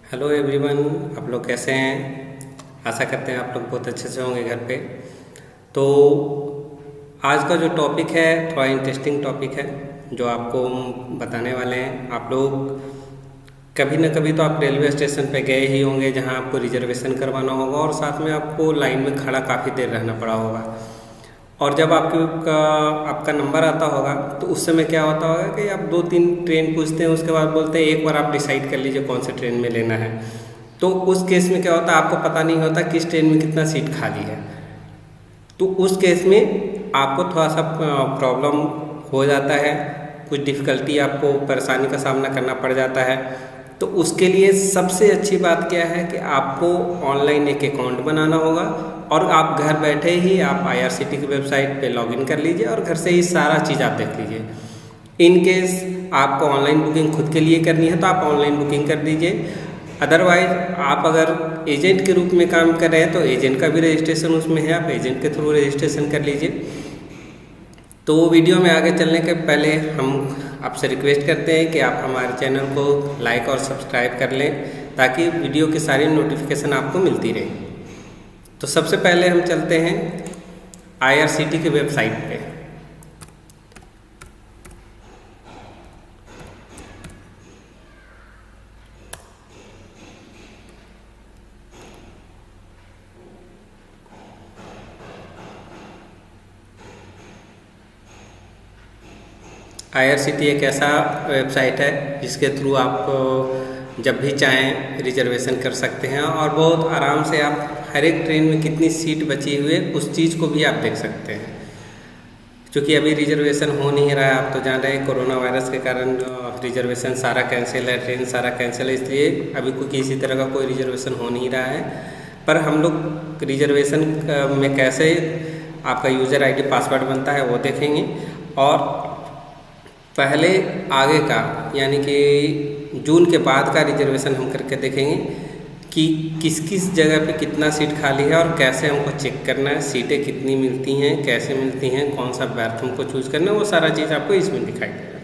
Hello everyone, आप लोग कैसे हैं। आशा करते हैं आप लोग बहुत अच्छे से होंगे घर पे। तो आज का जो टॉपिक है थोड़ा इंटरेस्टिंग टॉपिक है जो आपको हम बताने वाले हैं। आप लोग कभी ना कभी तो आप रेलवे स्टेशन पे गए ही होंगे जहां आपको रिजर्वेशन करवाना होगा और साथ में आपको लाइन में खड़ा काफ़ी देर रहना पड़ा होगा। और जब आपका नंबर आता होगा तो उस समय क्या होता होगा कि आप दो तीन ट्रेन पूछते हैं, उसके बाद बोलते हैं एक बार आप डिसाइड कर लीजिए कौन से ट्रेन में लेना है। तो उस केस में क्या होता है, आपको पता नहीं होता किस ट्रेन में कितना सीट खाली है। तो उस केस में आपको थोड़ा सा प्रॉब्लम हो जाता है, कुछ डिफ़िकल्टी आपको परेशानी का सामना करना पड़ जाता है। तो उसके लिए सबसे अच्छी बात क्या है कि आपको ऑनलाइन एक अकाउंट बनाना होगा और आप घर बैठे ही आप IRCTC की वेबसाइट पे लॉगिन कर लीजिए और घर से ही सारा चीज़ आप देख लीजिए। इन केस आपको ऑनलाइन बुकिंग खुद के लिए करनी है तो आप ऑनलाइन बुकिंग कर दीजिए। अदरवाइज आप अगर एजेंट के रूप में काम कर रहे हैं तो एजेंट का भी रजिस्ट्रेशन उसमें है, आप एजेंट के थ्रू रजिस्ट्रेशन कर लीजिए। तो वीडियो में आगे चलने के पहले हम आपसे रिक्वेस्ट करते हैं कि आप हमारे चैनल को लाइक और सब्सक्राइब कर लें ताकि वीडियो की सारी नोटिफिकेशन आपको मिलती रहे। तो सबसे पहले हम चलते हैं IRCTC की वेबसाइट पे। IRCTC एक ऐसा वेबसाइट है जिसके थ्रू आप जब भी चाहें रिजर्वेशन कर सकते हैं और बहुत आराम से आप हर एक ट्रेन में कितनी सीट बची हुई है उस चीज़ को भी आप देख सकते हैं। क्योंकि अभी रिजर्वेशन हो नहीं रहा है, आप तो जान रहे हैं कोरोना वायरस के कारण रिजर्वेशन सारा कैंसिल है, ट्रेन सारा कैंसिल है, इसलिए अभी कोई किसी तरह का कोई रिजर्वेशन हो नहीं रहा है। पर हम लोग रिजर्वेशन में कैसे आपका यूज़र ID पासवर्ड बनता है वो देखेंगे और पहले आगे का यानी कि जून के बाद का रिजर्वेशन हम करके देखेंगे कि किस किस जगह पे कितना सीट खाली है और कैसे हमको चेक करना है, सीटें कितनी मिलती हैं, कैसे मिलती हैं, कौन सा बर्थ हमको चूज़ करना है, वो सारा चीज़ आपको इसमें दिखाई देगा।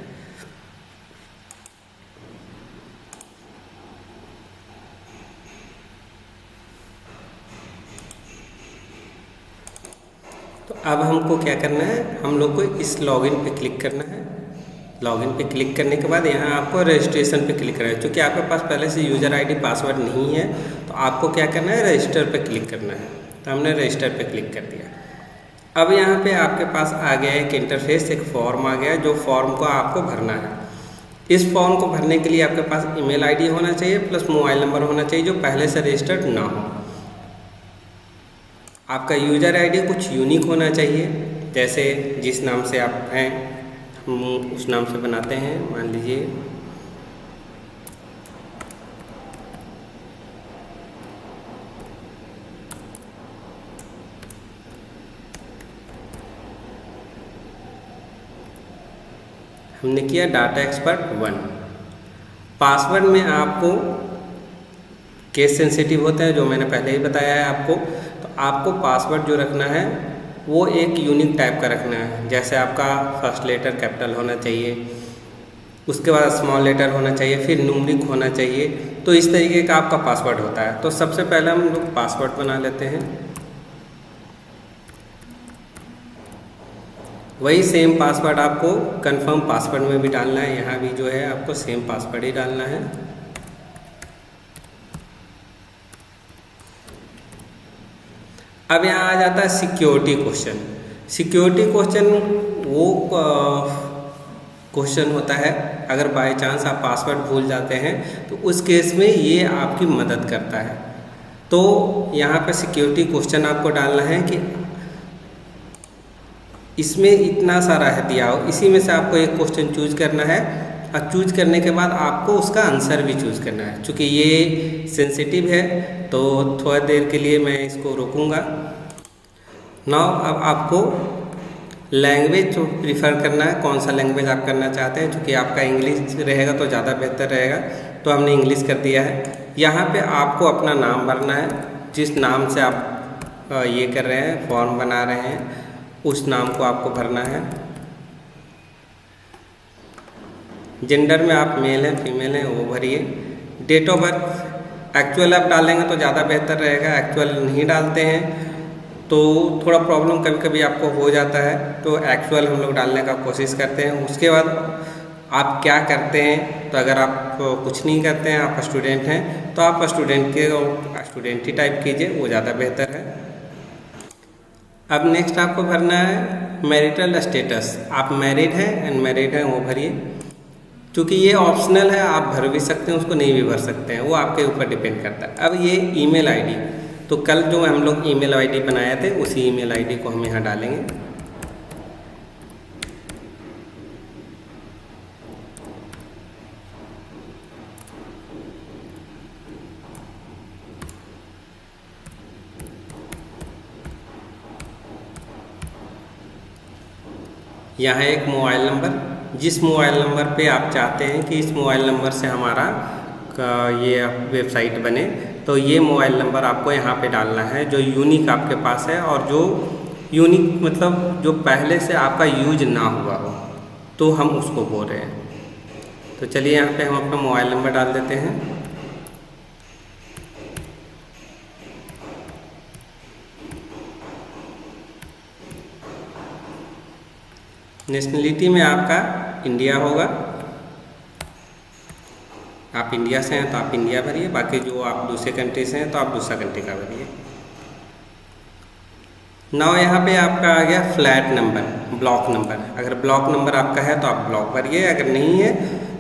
तो अब हमको क्या करना है, हम लोग को इस लॉगिन पे क्लिक करना है। लॉगिन पे क्लिक करने के बाद यहाँ आपको रजिस्ट्रेशन पे क्लिक करना है। क्योंकि आपके पास पहले से यूज़र ID पासवर्ड नहीं है तो आपको क्या करना है, रजिस्टर पे क्लिक करना है। तो हमने रजिस्टर पे क्लिक कर दिया। अब यहाँ पे आपके पास आ गया एक इंटरफेस, एक फॉर्म आ गया जो फॉर्म को आपको भरना है। इस फॉर्म को भरने के लिए आपके पास email ID होना चाहिए प्लस मोबाइल नंबर होना चाहिए जो पहले से रजिस्टर्ड ना हो। आपका यूज़र ID कुछ यूनिक होना चाहिए, जैसे जिस नाम से आप हैं हम उस नाम से बनाते हैं। मान लीजिए हमने किया डाटा एक्सपर्ट 1। पासवर्ड में आपको केस सेंसिटिव होता है जो मैंने पहले ही बताया है आपको। तो आपको पासवर्ड जो रखना है वो एक यूनिक टाइप का रखना है। जैसे आपका फर्स्ट लेटर कैपिटल होना चाहिए, उसके बाद स्मॉल लेटर होना चाहिए, फिर न्यूमेरिक होना चाहिए। तो इस तरीके का आपका पासवर्ड होता है। तो सबसे पहले हम लोग पासवर्ड बना लेते हैं। वही सेम पासवर्ड आपको कंफर्म पासवर्ड में भी डालना है। यहाँ भी जो है आपको सेम पासवर्ड ही डालना है। अब यहाँ आ जाता है सिक्योरिटी क्वेश्चन। सिक्योरिटी क्वेश्चन वो क्वेश्चन होता है अगर बाय चांस आप पासवर्ड भूल जाते हैं तो उस केस में ये आपकी मदद करता है। तो यहाँ पे सिक्योरिटी क्वेश्चन आपको डालना है कि इसमें इतना सारा है दिया हो, इसी में से आपको एक क्वेश्चन चूज करना है और चूज करने के बाद आपको उसका आंसर भी चूज करना है। चूँकि ये सेंसिटिव है तो थोड़ा देर के लिए मैं इसको रोकूंगा। नाउ अब आपको लैंग्वेज प्रीफर करना है, कौन सा लैंग्वेज आप करना चाहते हैं। चूँकि आपका इंग्लिश रहेगा तो ज़्यादा बेहतर रहेगा, तो हमने इंग्लिश कर दिया है। यहाँ पे आपको अपना नाम भरना है, जिस नाम से आप ये कर रहे हैं, फॉर्म बना रहे हैं, उस नाम को आपको भरना है। जेंडर में आप मेल हैं फीमेल हैं वो भरिए। डेट ऑफ बर्थ एक्चुअल आप डालेंगे तो ज़्यादा बेहतर रहेगा। एक्चुअल नहीं डालते हैं तो थोड़ा प्रॉब्लम कभी कभी आपको हो जाता है, तो एक्चुअल हम लोग डालने का कोशिश करते हैं। उसके बाद आप क्या करते हैं, तो अगर आप कुछ नहीं करते हैं, आप स्टूडेंट हैं, तो आप स्टूडेंट ही टाइप कीजिए, वो ज़्यादा बेहतर है। अब नेक्स्ट आपको भरना है मैरिटल स्टेटस। आप मैरिड हैं, अनमैरिड हैं, वो भरिए। क्योंकि ये ऑप्शनल है, आप भर भी सकते हैं उसको, नहीं भी भर सकते हैं, वो आपके ऊपर डिपेंड करता है। अब ये ईमेल आईडी, तो कल जो हम लोग ईमेल आईडी बनाए थे उसी ईमेल आईडी को हम यहाँ डालेंगे। यहाँ एक मोबाइल नंबर, जिस मोबाइल नंबर पे आप चाहते हैं कि इस मोबाइल नंबर से हमारा ये वेबसाइट बने, तो ये मोबाइल नंबर आपको यहाँ पे डालना है जो यूनिक आपके पास है, और जो यूनिक मतलब जो पहले से आपका यूज ना हुआ हो, तो हम उसको बोल रहे हैं। तो चलिए यहाँ पे हम अपना मोबाइल नंबर डाल देते हैं। नेशनलिटी में आपका इंडिया होगा, आप इंडिया से हैं तो आप इंडिया भरिए, बाकी जो आप दूसरे कंट्री से हैं तो आप दूसरा कंट्री का भरिए। नाउ यहाँ पे आपका आ गया फ्लैट नंबर, ब्लॉक नंबर। अगर ब्लॉक नंबर आपका है तो आप ब्लॉक भरिए, अगर नहीं है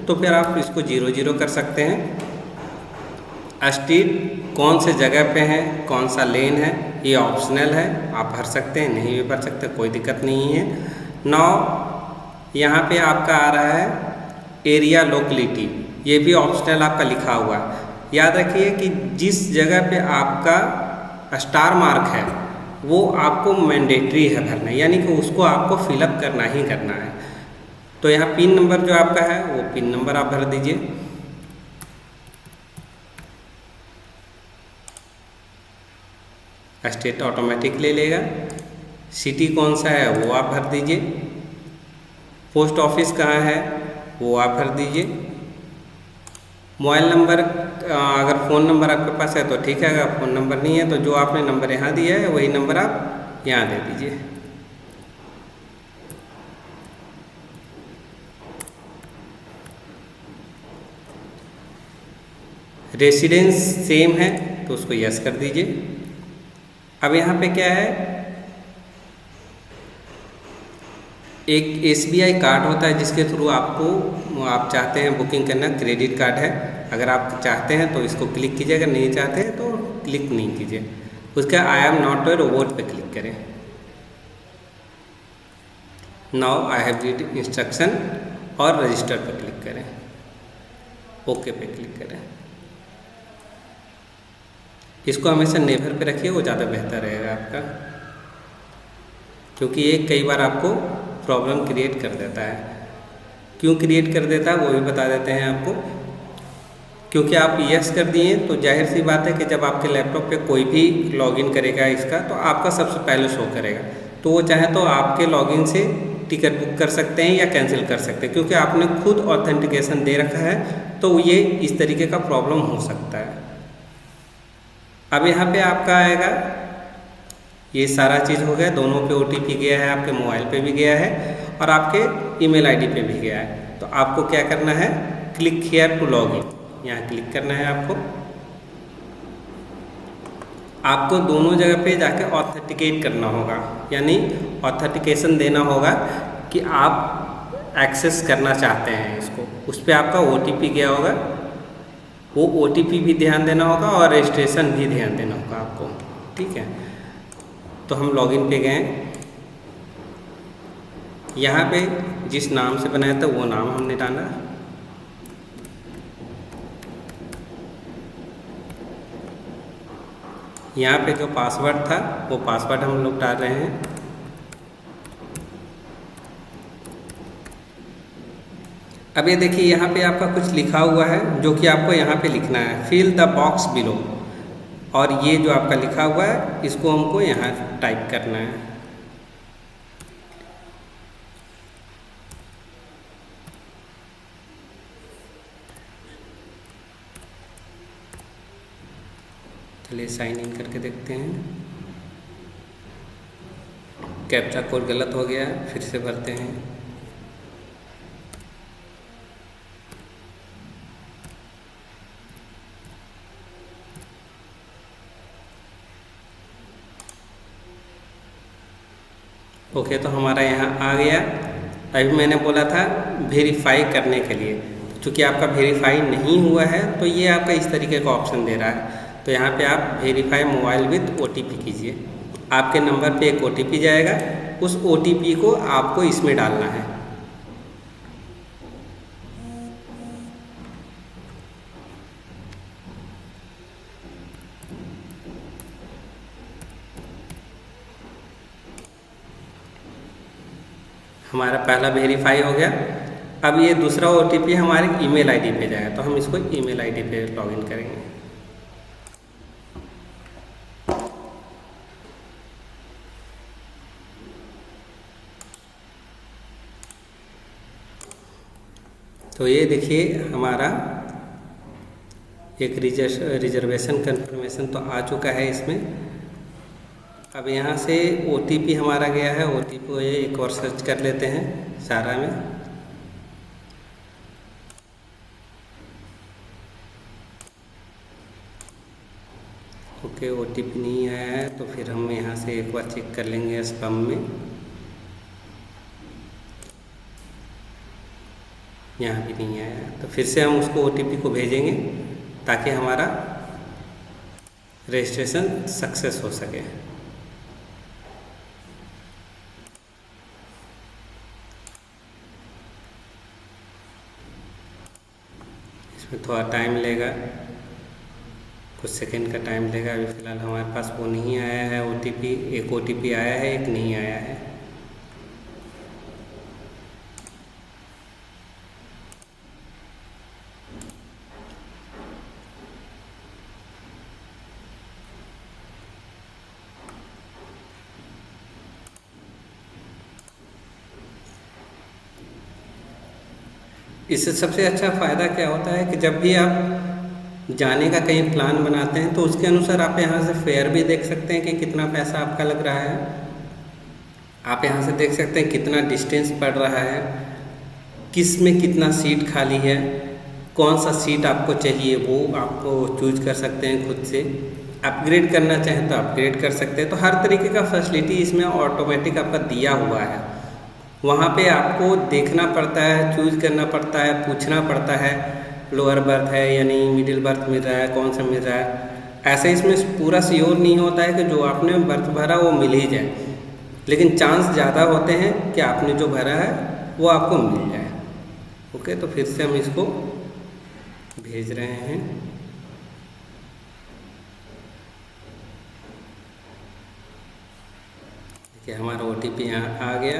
तो फिर आप इसको 00 कर सकते हैं। स्ट्रीट कौन से जगह पे है, कौन सा लेन है, ये ऑप्शनल है, आप भर सकते हैं, नहीं भी भर सकते, कोई दिक्कत नहीं है। नाउ यहाँ पे आपका आ रहा है एरिया लोकेलिटी, ये भी ऑप्शनल आपका लिखा हुआ है। याद रखिए कि जिस जगह पे आपका स्टार मार्क है वो आपको मैंडेटरी है भरना, यानी कि उसको आपको फिलअप करना ही करना है। तो यहाँ पिन नंबर जो आपका है वो पिन नंबर आप भर दीजिए। स्टेट ऑटोमेटिक ले लेगा। सिटी कौन सा है वो आप भर दीजिए। पोस्ट ऑफिस कहाँ है वो आप भर दीजिए। मोबाइल नंबर, अगर फ़ोन नंबर आपके पास है तो ठीक है, अगर फ़ोन नंबर नहीं है तो जो आपने नंबर यहाँ दिया है वही नंबर आप यहाँ दे दीजिए। रेसिडेंस सेम है तो उसको यस कर दीजिए। अब यहाँ पे क्या है, एक SBI कार्ड होता है जिसके थ्रू आप चाहते हैं बुकिंग करना, क्रेडिट कार्ड है। अगर आप चाहते हैं तो इसको क्लिक कीजिए, अगर नहीं चाहते हैं तो क्लिक नहीं कीजिए। उसका I am not a robot पे क्लिक करें। Now I have read instruction और रजिस्टर पे क्लिक करें, ओके पे क्लिक करें। इसको हमेशा नेवर पे रखिए, वो ज़्यादा बेहतर रहेगा आपका, क्योंकि ये कई बार आपको प्रॉब्लम क्रिएट कर देता है। क्यों क्रिएट कर देता है वो भी बता देते हैं आपको। क्योंकि आप यस कर दिए तो जाहिर सी बात है कि जब आपके लैपटॉप पे कोई भी लॉगिन करेगा इसका, तो आपका सबसे पहले शो करेगा। तो वो चाहे तो आपके लॉगिन से टिकट बुक कर सकते हैं या कैंसिल कर सकते हैं, क्योंकि आपने खुद ऑथेंटिकेशन दे रखा है, तो ये इस तरीके का प्रॉब्लम हो सकता है। अब यहाँ पे आपका आएगा, ये सारा चीज़ हो गया, दोनों पे OTP गया है, आपके मोबाइल पे भी गया है और आपके ईमेल आईडी पे भी गया है। तो आपको क्या करना है, click here to log in, यहाँ क्लिक करना है आपको। आपको दोनों जगह पे जाके ऑथेंटिकेट करना होगा, यानी ऑथेंटिकेशन देना होगा कि आप एक्सेस करना चाहते हैं इसको। उस पर आपका OTP गया होगा, वो OTP भी ध्यान देना होगा और रजिस्ट्रेशन भी ध्यान देना होगा आपको, ठीक है। तो हम लॉगिन पे गए, यहाँ पे जिस नाम से बनाया था वो नाम हमने डाला। यहाँ पे जो पासवर्ड था वो पासवर्ड हम लोग डाल रहे हैं। अब ये देखिए यहाँ पे आपका कुछ लिखा हुआ है जो कि आपको यहाँ पे लिखना है, फिल द बॉक्स बिलो। और ये जो आपका लिखा हुआ है इसको हमको यहाँ टाइप करना है। चलिए साइन इन करके देखते हैं। कैप्चा कोड गलत हो गया, फिर से भरते हैं। ओके, तो हमारा यहाँ आ गया। अभी मैंने बोला था वेरीफाई करने के लिए, चूँकि आपका वेरीफाई नहीं हुआ है तो ये आपका इस तरीके का ऑप्शन दे रहा है। तो यहाँ पे आप वेरीफाई मोबाइल विथ OTP कीजिए। आपके नंबर पे एक OTP जाएगा, उस OTP को आपको इसमें डालना है। हमारा पहला वेरीफाई हो गया। अब ये दूसरा OTP हमारे ईमेल आईडी पे जाएगा, तो हम इसको ईमेल आईडी पे लॉगिन करेंगे। तो ये देखिए हमारा एक रिजर्वेशन कंफर्मेशन तो आ चुका है इसमें। अब यहाँ से OTP हमारा गया है, OTP को ये एक और सर्च कर लेते हैं सारा में। ओके, OTP नहीं आया है तो फिर हम यहाँ से एक बार चेक कर लेंगे स्पैम में। यहाँ भी नहीं आया है, तो फिर से हम उसको OTP को भेजेंगे ताकि हमारा रजिस्ट्रेशन सक्सेस हो सके। इसमें थोड़ा टाइम लेगा, कुछ सेकंड का टाइम लेगा। अभी फ़िलहाल हमारे पास वो नहीं आया है OTP। एक OTP आया है, एक नहीं आया है। इससे सबसे अच्छा फ़ायदा क्या होता है कि जब भी आप जाने का कहीं प्लान बनाते हैं तो उसके अनुसार आप यहाँ से फेयर भी देख सकते हैं कि कितना पैसा आपका लग रहा है। आप यहाँ से देख सकते हैं कितना डिस्टेंस पड़ रहा है, किस में कितना सीट खाली है, कौन सा सीट आपको चाहिए वो आपको चूज कर सकते हैं खुद से। अपग्रेड करना चाहें तो अपग्रेड कर सकते हैं। तो हर तरीके का फैसिलिटी इसमें ऑटोमेटिक आपका दिया हुआ है। वहाँ पे आपको देखना पड़ता है, चूज करना पड़ता है, पूछना पड़ता है लोअर बर्थ है या नहीं, मिडिल बर्थ मिल रहा है, कौन सा मिल रहा है। ऐसे इसमें पूरा श्योर नहीं होता है कि जो आपने बर्थ भरा वो मिल ही जाए, लेकिन चांस ज़्यादा होते हैं कि आपने जो भरा है वो आपको मिल जाए। ओके, तो फिर से हम इसको भेज रहे हैं। देखिए हमारा OTP यहाँ आ गया,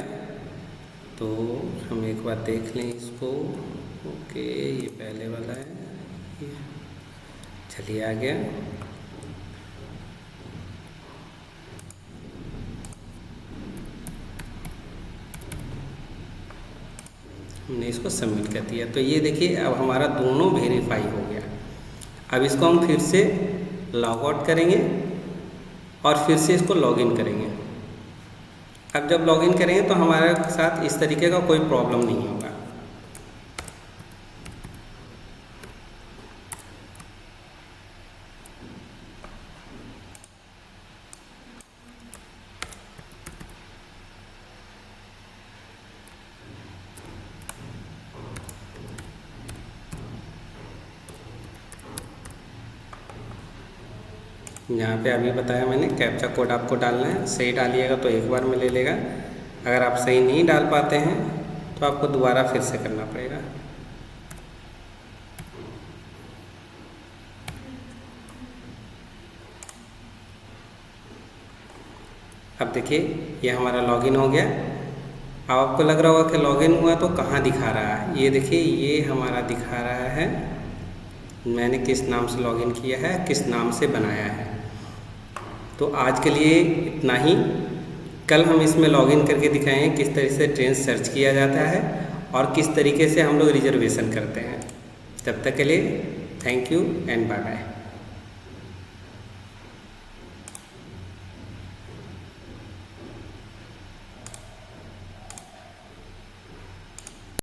तो हम एक बार देख लें इसको। ओके, ये पहले वाला है, चलिए आ गया। हमने इसको सबमिट कर दिया। तो ये देखिए अब हमारा दोनों वेरीफाई हो गया। अब इसको हम फिर से लॉग आउट करेंगे और फिर से इसको लॉगिन करेंगे। अब जब लॉगिन करेंगे तो हमारे साथ इस तरीके का कोई प्रॉब्लम नहीं होगा। यहाँ पे अभी बताया मैंने कैप्चा कोड आपको डालना है। सही डालिएगा तो एक बार में ले लेगा। अगर आप सही नहीं डाल पाते हैं तो आपको दोबारा फिर से करना पड़ेगा। अब देखिए ये हमारा लॉगिन हो गया। अब आपको लग रहा होगा कि लॉगिन हुआ तो कहाँ दिखा रहा है। ये देखिए ये हमारा दिखा रहा है मैंने किस नाम से लॉगिन किया है, किस नाम से बनाया है। तो आज के लिए इतना ही। कल हम इसमें लॉगिन करके दिखाएंगे किस तरह से ट्रेन सर्च किया जाता है और किस तरीके से हम लोग रिजर्वेशन करते हैं। तब तक के लिए thank you and bye bye.